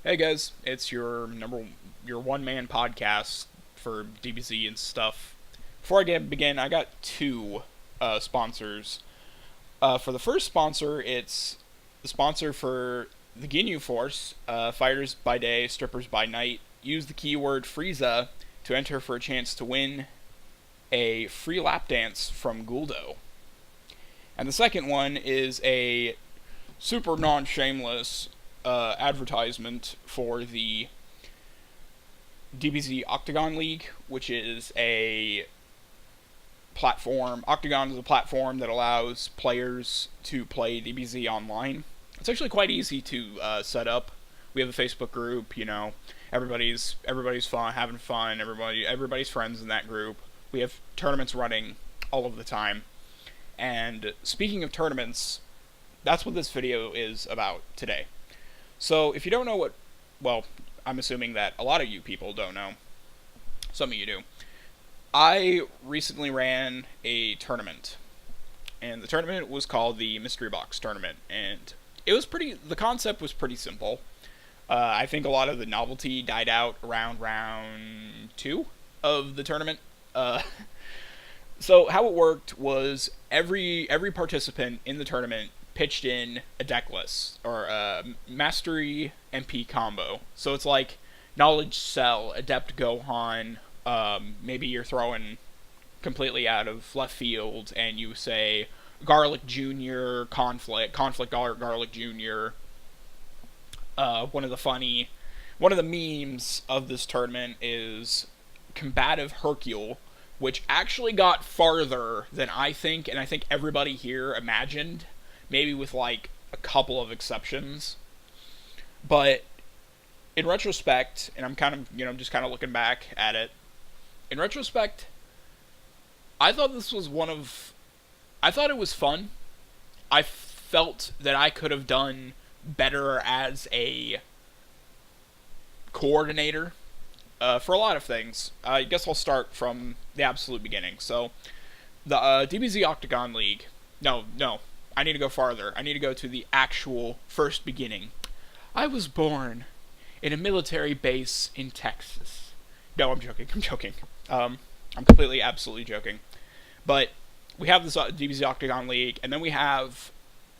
Hey guys, it's your one man podcast for DBZ and stuff. Before begin, I got two sponsors. For the first sponsor, it's the sponsor for the Ginyu Force, fighters by day, strippers by night. Use the keyword Frieza to enter for a chance to win a free lap dance from Guldo. And the second one is a super non-shameless advertisement for the DBZ Octagon League, which is a platform. Octagon is a platform that allows players to play DBZ online. It's actually quite easy to set up. We have a Facebook group. Everybody's fun, having fun. Everybody's friends in that group. We have tournaments running all of the time. And speaking of tournaments, that's what this video is about today. So if you don't know well, I'm assuming that a lot of you people don't know. Some of you do. I recently ran a tournament, and the tournament was called the Mystery Box Tournament, and the concept was pretty simple. I think a lot of the novelty died out around round 2 of the tournament. So how it worked was every participant in the tournament pitched in a deck list, or a Mastery MP combo. So it's like Knowledge Cell, Adept Gohan, maybe you're throwing completely out of left field, and you say Garlic Jr., Conflict Garlic Jr. One of the memes of this tournament is Combative Hercule, which actually got farther than I think, and I think everybody here imagined, maybe with like a couple of exceptions. But in retrospect, and I'm kind of, just kind of looking back at it, in retrospect, I thought I thought it was fun. I felt that I could have done better as a coordinator for a lot of things. I guess I'll start from the absolute beginning. So, the DBZ Octagon League. No, I need to go farther. I need to go to the actual first beginning. I was born in a military base in Texas. No, I'm joking. I'm completely, absolutely joking. But we have this DBZ Octagon League, and then we have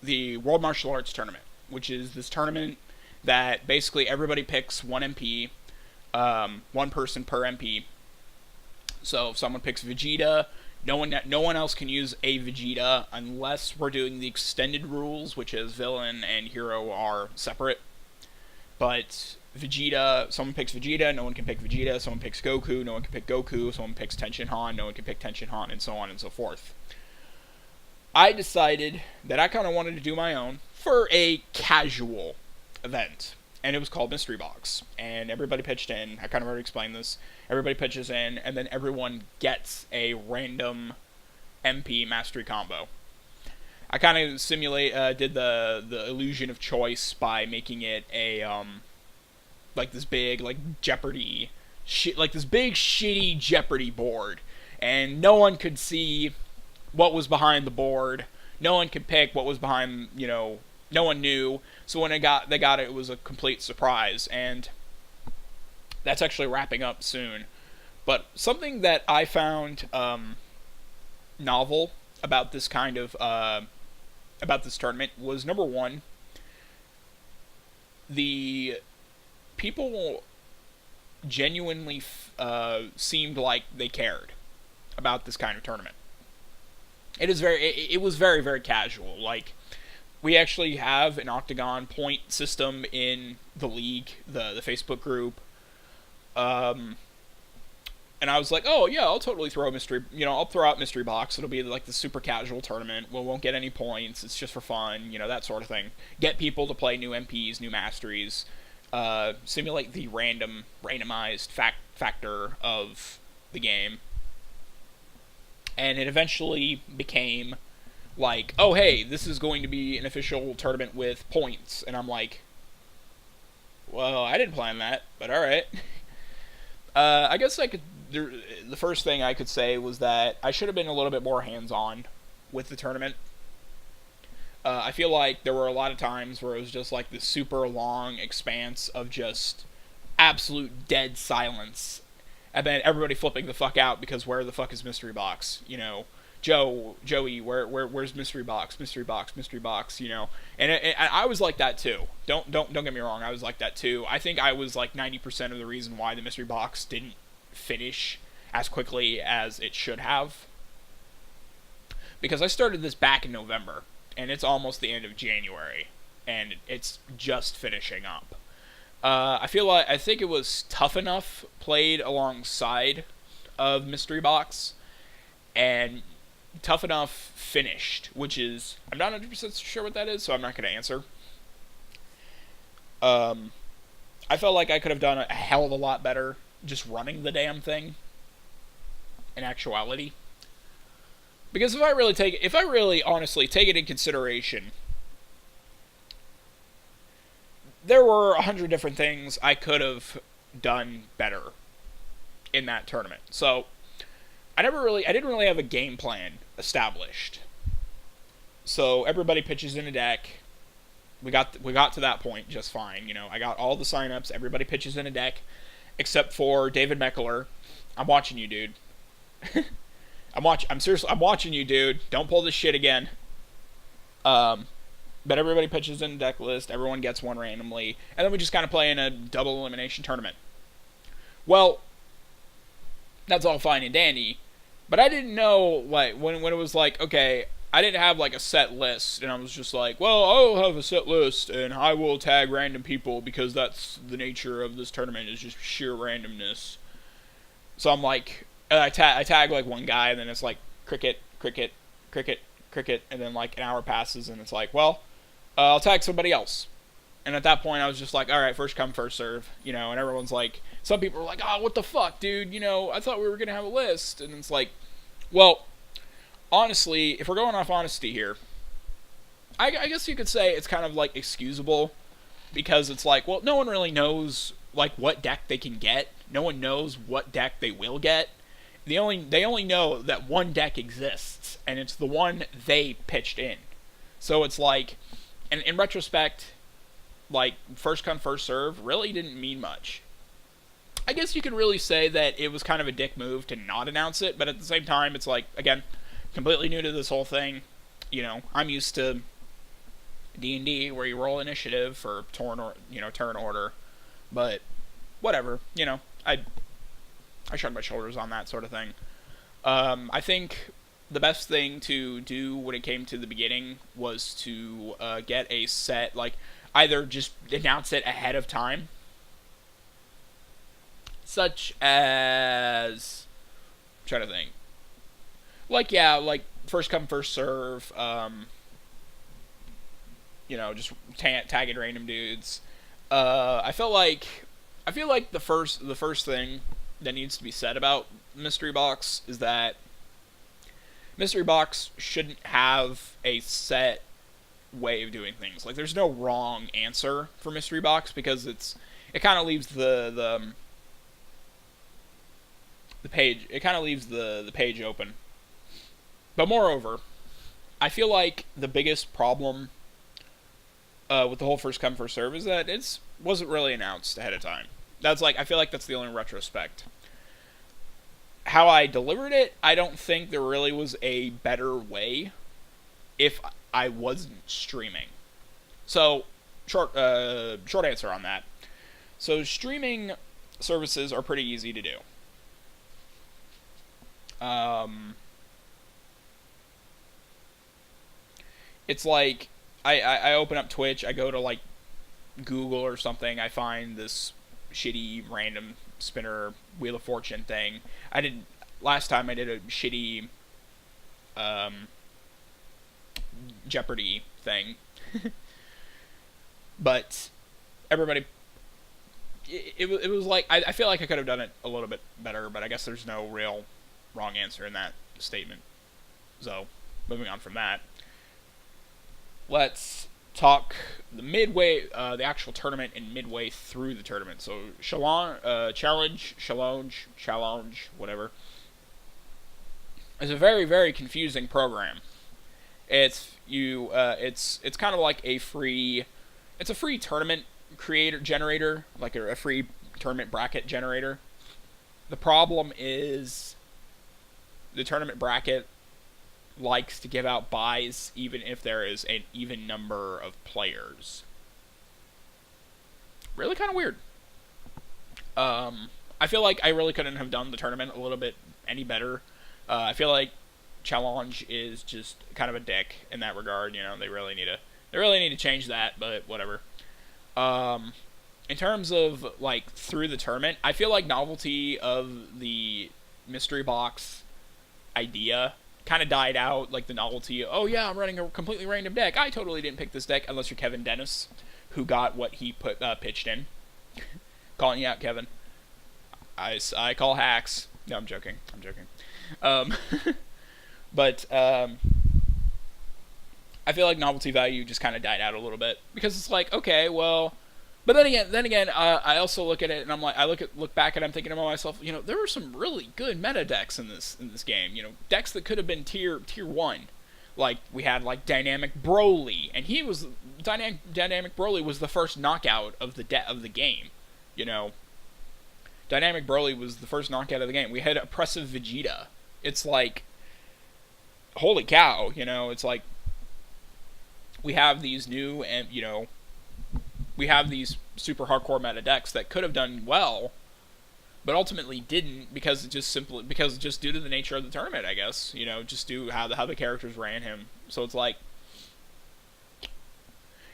the World Martial Arts Tournament, which is this tournament that basically everybody picks one MP, one person per MP. So if someone picks Vegeta, no one else can use a Vegeta unless we're doing the extended rules, which is villain and hero are separate. But Vegeta, someone picks Vegeta, no one can pick Vegeta. Someone picks Goku, no one can pick Goku. Someone picks Tenshinhan, no one can pick Tenshinhan, and so on and so forth. I decided that I kind of wanted to do my own for a casual event, and it was called Mystery Box. And everybody pitched in. I kind of already explained this. Everybody pitches in, and then everyone gets a random MP mastery combo. I kind of did the illusion of choice by making it a like this big Jeopardy like this big shitty Jeopardy board, and no one could see what was behind the board. No one could pick what was behind. No one knew. So when they got it, it was a complete surprise, and that's actually wrapping up soon. But something that I found novel about this kind of about this tournament was, number one, the people genuinely seemed like they cared about this kind of tournament. It was very, very casual. Like, we actually have an Octagon point system in the league, the Facebook group. And I was like, oh yeah, I'll totally throw I'll throw out Mystery Box. It'll be like the super casual tournament. We won't get any points. It's just for fun, that sort of thing. Get people to play new MPs, new masteries, simulate the randomized factor of the game. And it eventually became like, oh hey, this is going to be an official tournament with points. And I'm like, well, I didn't plan that, but alright. I guess the first thing I could say was that I should have been a little bit more hands-on with the tournament. I feel like there were a lot of times where it was just like this super long expanse of just absolute dead silence, and then everybody flipping the fuck out because where the fuck is mystery box? You know, Joey, where's mystery box? Mystery box, mystery box. You know, and I was like that too. Don't get me wrong, I was like that too. I think I was like 90% of the reason why the mystery box didn't finish as quickly as it should have, because I started this back in November, and it's almost the end of January, and it's just finishing up. I think it was Tough Enough played alongside of Mystery Box, and Tough Enough finished, which is, I'm not 100% sure what that is, so I'm not going to answer. I felt like I could have done a hell of a lot better just running the damn thing in actuality. Because if I really honestly take it in consideration, there were 100 different things I could have done better in that tournament. So I didn't really have a game plan established. So everybody pitches in a deck. We got to that point just fine. You know, I got all the signups. Everybody pitches in a deck, except for David Meckler. I'm watching you, dude. I'm watching you, dude. Don't pull this shit again. But everybody pitches in a deck list. Everyone gets one randomly, and then we just kind of play in a double elimination tournament. Well, that's all fine and dandy, but I didn't know, like, when it was like, okay, I didn't have like a set list, and I was just like, well, I'll have a set list, and I will tag random people because that's the nature of this tournament, is just sheer randomness. So I'm like, I tag like one guy, and then it's like cricket, cricket, cricket, cricket, and then like an hour passes, and it's like, well, I'll tag somebody else. And at that point, I was just like, all right, first come, first serve, you know. And everyone's like, some people are like, oh, what the fuck, dude? You know, I thought we were gonna have a list. And it's like, well, honestly, if we're going off honesty here, I guess you could say it's kind of like excusable, because it's like, well, no one really knows like what deck they can get. No one knows what deck they will get. They only know that one deck exists, and it's the one they pitched in. So it's like, and in retrospect, like, first come, first serve really didn't mean much. I guess you could really say that it was kind of a dick move to not announce it, but at the same time, it's like, again, completely new to this whole thing. You know, I'm used to D&D where you roll initiative for turn order, but whatever, you know, I shrugged my shoulders on that sort of thing. I think the best thing to do when it came to the beginning was to get a set, like, either just announce it ahead of time, such as, I'm trying to think, like, yeah, like, first come, first serve, you know, just tagging random dudes. I feel like the first thing that needs to be said about Mystery Box is that Mystery Box shouldn't have a set way of doing things. Like, there's no wrong answer for Mystery Box, because it kind of leaves the page, it kind of leaves the page open. But moreover, I feel like the biggest problem with the whole first come first serve is that it wasn't really announced ahead of time. That's like, I feel like that's the only retrospect. How I delivered it, I don't think there really was a better way if I wasn't streaming. So, short answer on that. So, streaming services are pretty easy to do. It's like, I open up Twitch, I go to like Google or something, I find this shitty random spinner Wheel of Fortune thing. Last time I did a shitty Jeopardy thing. But everybody, it was like, I feel like I could have done it a little bit better, but I guess there's no real wrong answer in that statement. So, moving on from that, let's talk the actual tournament and midway through the tournament. So, challenge, whatever. It's a very, very confusing program. It's kind of like it's a free tournament creator generator, like a free tournament bracket generator. The problem is the tournament bracket likes to give out buys even if there is an even number of players. Really kind of weird. I feel like I really couldn't have done the tournament a little bit any better. I feel like Challenge is just kind of a dick in that regard. You know, they really need to change that, but whatever. In terms of like through the tournament, I feel like novelty of the mystery box idea kind of died out. Like the novelty, oh yeah, I'm running a completely random deck. I totally didn't pick this deck unless you're Kevin Dennis, who got what he pitched in. Calling you out, Kevin. I call hacks. No, I'm joking. But I feel like novelty value just kind of died out a little bit because it's like, okay, well, but then again, I also look at it and I'm like, look back and I'm thinking about myself, you know, there were some really good meta decks in this game, you know, decks that could have been tier 1. Like we had like Dynamic Broly, and he was Dynamic Broly was the first knockout of the game, you know. Dynamic Broly was the first knockout of the game. We had Oppressive Vegeta. It's like, holy cow, you know, it's like we have these new and, you know, we have these super hardcore meta decks that could have done well, but ultimately didn't because just due to the nature of the tournament, I guess, you know, just due how the characters ran him. So it's like,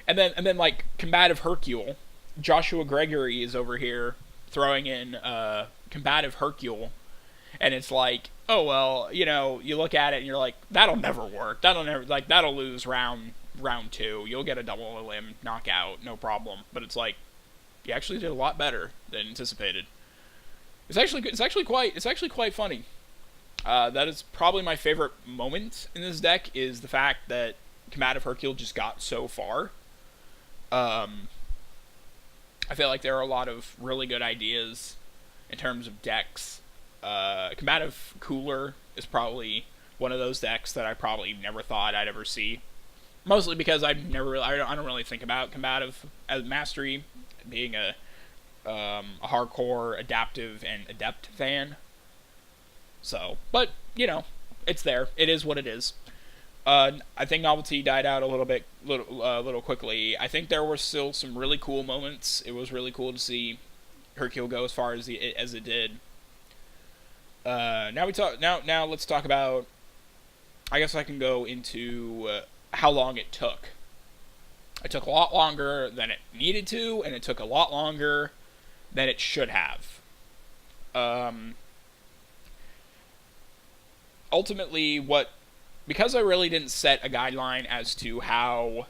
and then like Combative Hercule, Joshua Gregory is over here throwing in Combative Hercule, and it's like, oh well, you know, you look at it and you're like, that'll never work. That'll lose round 2. You'll get a double limb knockout, no problem. But it's like, you actually did a lot better than anticipated. It's actually quite funny. That is probably my favorite moment in this deck, is the fact that Combative Hercule just got so far. I feel like there are a lot of really good ideas in terms of decks. Combative Cooler is probably one of those decks that I probably never thought I'd ever see. Mostly because I don't really think about combative as mastery being a hardcore adaptive and adept fan. So, but you know, it's there. It is what it is. I think novelty died out a little quickly. I think there were still some really cool moments. It was really cool to see Hercule go as far as it did. Now let's talk about. I guess I can go into how long it took. It took a lot longer than it needed to, and it took a lot longer than it should have. Ultimately, because I really didn't set a guideline as to how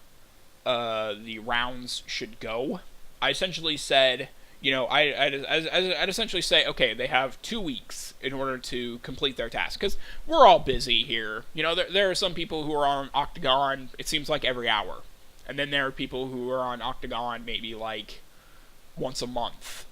the rounds should go, I essentially said, you know, I'd essentially say, okay, they have 2 weeks in order to complete their task, because we're all busy here. You know, there are some people who are on Octagon, it seems like every hour. And then there are people who are on Octagon maybe like once a month.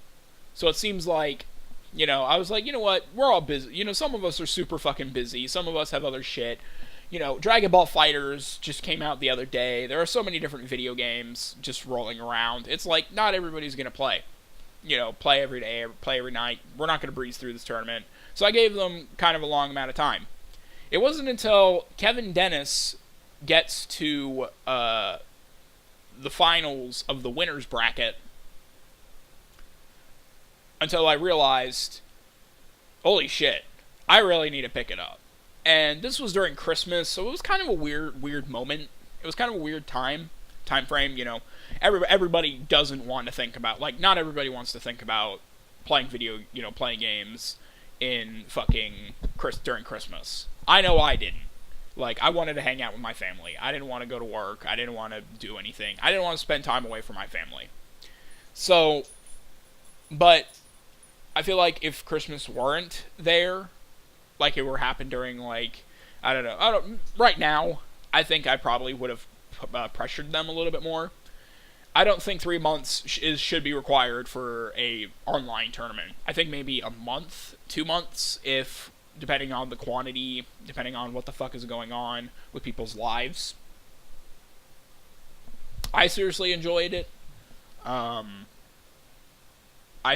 So it seems like, you know, I was like, you know what, we're all busy. You know, some of us are super fucking busy. Some of us have other shit. You know, Dragon Ball FighterZ just came out the other day. There are so many different video games just rolling around. It's like, not everybody's going to play. You know, play every day, play every night. We're not going to breeze through this tournament. So I gave them kind of a long amount of time. It wasn't until Kevin Dennis gets to the finals of the winner's bracket until I realized, holy shit, I really need to pick it up. And this was during Christmas, so it was kind of a weird moment. It was kind of a weird time frame, you know. Everybody doesn't want to think about, like, not everybody wants to think about playing playing games in fucking during Christmas. I know I didn't. Like, I wanted to hang out with my family. I didn't want to go to work. I didn't want to do anything. I didn't want to spend time away from my family. So, but I feel like if Christmas weren't there, like it were happened during, like, right now, I think I probably would have pressured them a little bit more. I don't think 3 months should be required for a online tournament. I think maybe a month, 2 months, if depending on the quantity, depending on what the fuck is going on with people's lives. I seriously enjoyed it. I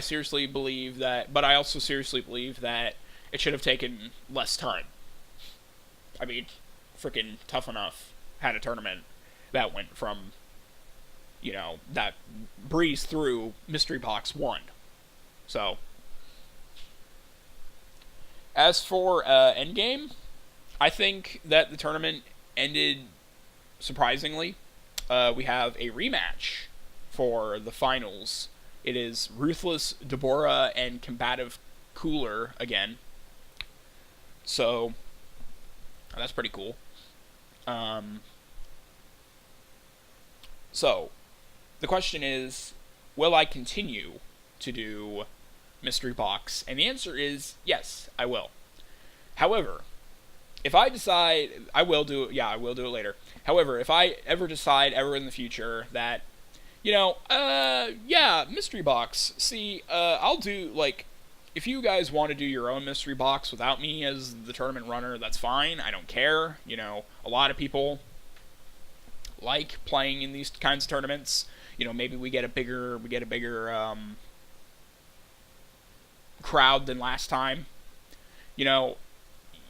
seriously believe that, but I also seriously believe that it should have taken less time. I mean, freaking Tough Enough had a tournament that went from, that breezed through Mystery Box 1. So, as for Endgame, I think that the tournament ended surprisingly. We have a rematch for the finals. It is Ruthless Deborah and Combative Cooler again. So, that's pretty cool. So, the question is, will I continue to do Mystery Box? And the answer is yes, I will. However, if I decide, I will do it later. However, if I ever decide ever in the future that, Mystery Box, see, I'll do, if you guys want to do your own Mystery Box without me as the tournament runner, that's fine. I don't care. A lot of people like playing in these kinds of tournaments. Maybe we get a bigger crowd than last time. If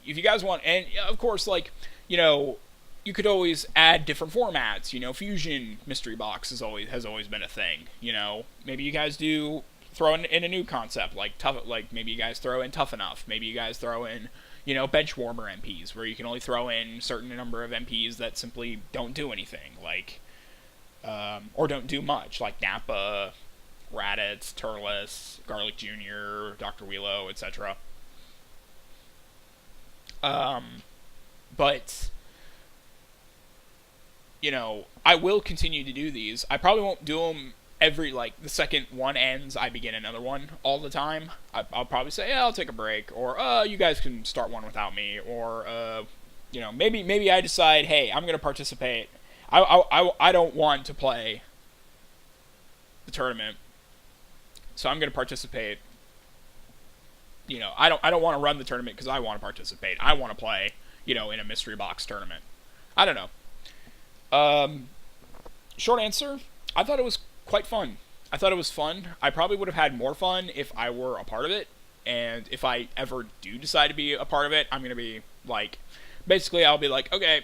you guys want, and of course, you could always add different formats. Fusion Mystery Box has always been a thing. Maybe you guys do throw in a new concept maybe you guys throw in Tough Enough. Maybe you guys throw in bench warmer MPs where you can only throw in certain number of MPs that simply don't do anything, or don't do much, like Nappa, Raditz, Turles, Garlic Jr., Dr. Wheelo, etc. But I will continue to do these. I probably won't do them every, the second one ends, I begin another one all the time. I'll probably say, yeah, I'll take a break, or, you guys can start one without me, or, maybe I decide, hey, I'm going to participate. I don't want to play the tournament, so I'm going to participate. I don't want to run the tournament because I want to participate. I want to play, in a Mystery Box tournament. I don't know. Short answer, I thought it was quite fun. I thought it was fun. I probably would have had more fun if I were a part of it. And if I ever do decide to be a part of it, I'm going to be basically I'll be okay,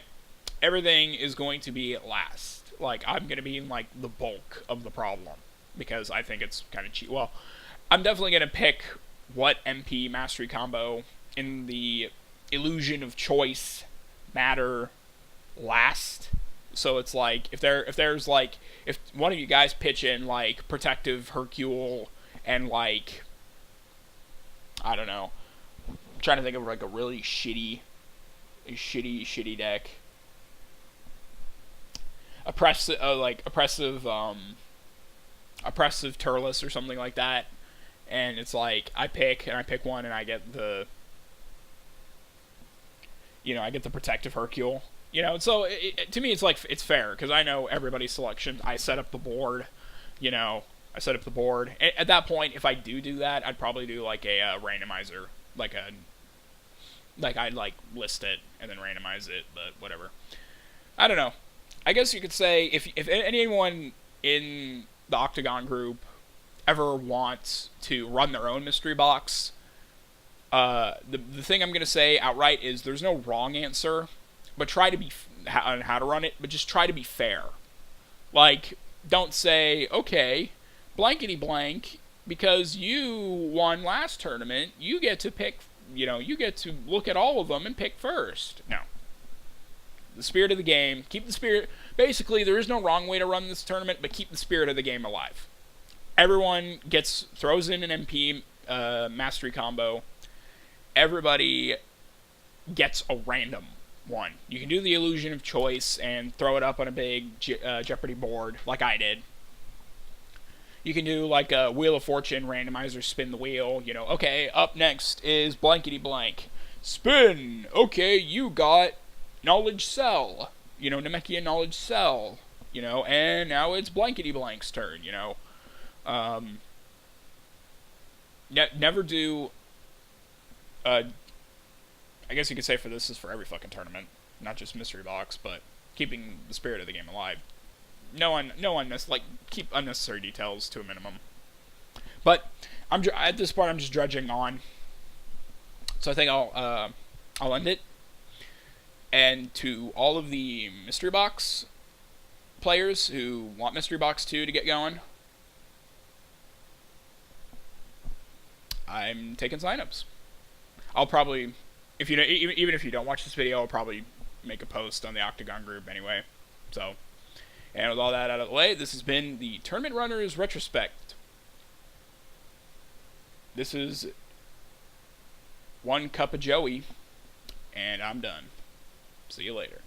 everything is going to be last. I'm going to be in the bulk of the problem because I think it's kind of cheap. Well, I'm definitely going to pick what MP mastery combo in the illusion of choice matter last. So it's if one of you guys pitch in Protective Hercule and I don't know, I'm trying to think of a really shitty deck. Oppressive Turles or something like that. And it's I pick one and I get the Protective Hercule. So to me, it's fair, because I know everybody's selection. I set up the board, At that point, if I do that, I'd probably do, a randomizer. I'd, list it and then randomize it, but whatever. I don't know. I guess you could say, if anyone in the Octagon group ever wants to run their own mystery box, the thing I'm going to say outright is there's no wrong answer. But try to be on how to run it, but just try to be fair. Don't say, okay, blankety blank, because you won last tournament, you get to pick, you get to look at all of them and pick first. No. The spirit of the game, keep the spirit. Basically, there is no wrong way to run this tournament, but keep the spirit of the game alive. Everyone throws in an MP mastery combo. Everybody gets a random one. You can do the illusion of choice and throw it up on a big Jeopardy board like I did. You can do a Wheel of Fortune randomizer, spin the wheel. Okay, up next is blankety blank. Spin! Okay, you got Knowledge Cell. Namekian Knowledge Cell. And now it's blankety blank's turn, never do I guess you could say for this is for every fucking tournament, not just mystery box, but keeping the spirit of the game alive. Like keep unnecessary details to a minimum. But at this point I'm just dredging on, so I think I'll end it. And to all of the mystery box players who want mystery box 2 to get going, I'm taking signups. I'll probably, if you don't, even if you don't watch this video, I'll probably make a post on the Octagon group anyway. So, and with all that out of the way, this has been the Tournament Runners Retrospect. This is one cup of Joey, and I'm done. See you later.